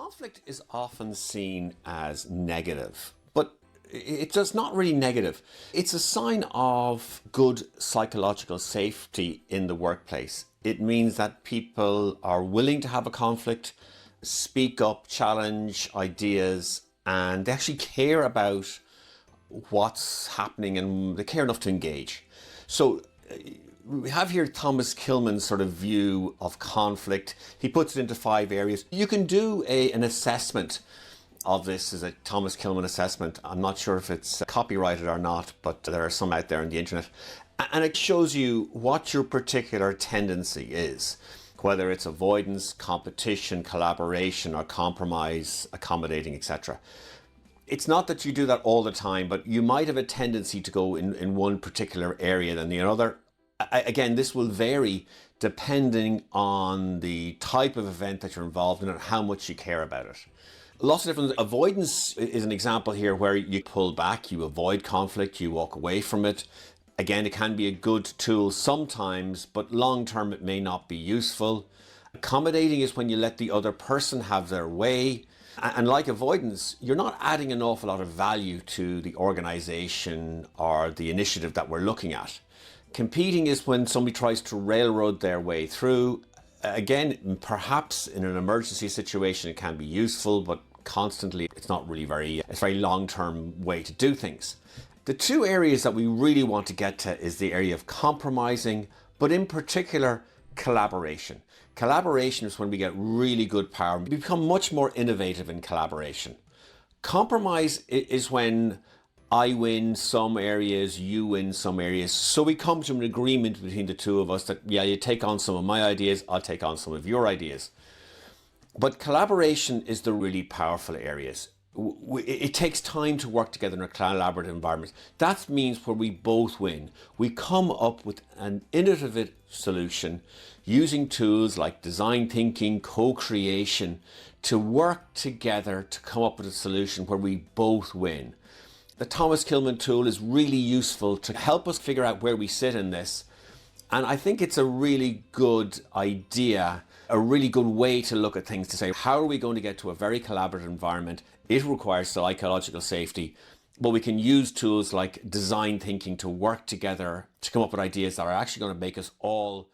Conflict is often seen as negative, but it's just not really negative. It's a sign of good psychological safety in the workplace. It means that people are willing to have a conflict, speak up, challenge ideas, and they actually care about what's happening and they care enough to engage. So we have here Thomas-Kilmann's sort of view of conflict. He puts it into 5 areas. You can do an assessment of this as a Thomas-Kilmann assessment. I'm not sure if it's copyrighted or not, but there are some out there on the internet. And it shows you what your particular tendency is, whether it's avoidance, competition, collaboration, or compromise, accommodating, etc. It's not that you do that all the time, but you might have a tendency to go in one particular area than the other. Again, this will vary depending on the type of event that you're involved in and how much you care about it. Lots of different. Avoidance is an example here where you pull back, you avoid conflict, you walk away from it. Again, it can be a good tool sometimes, but long term it may not be useful. Accommodating is when you let the other person have their way. And like avoidance, you're not adding an awful lot of value to the organization or the initiative that we're looking at. Competing is when somebody tries to railroad their way through. Again, perhaps in an emergency situation it can be useful, but constantly it's not really it's a very long-term way to do things. The 2 areas that we really want to get to is the area of compromising, but in particular collaboration. Collaboration is when we get really good power. We become much more innovative in collaboration. Compromise is when I win some areas, you win some areas. So we come to an agreement between the 2 of us that, yeah, you take on some of my ideas, I'll take on some of your ideas. But collaboration is the really powerful areas. It takes time to work together in a collaborative environment. That means where we both win. We come up with an innovative solution using tools like design thinking, co-creation, to work together to come up with a solution where we both win. The Thomas-Kilmann tool is really useful to help us figure out where we sit in this. And I think it's a really good idea, a really good way to look at things, to say, how are we going to get to a very collaborative environment? It requires psychological safety, but we can use tools like design thinking to work together to come up with ideas that are actually going to make us all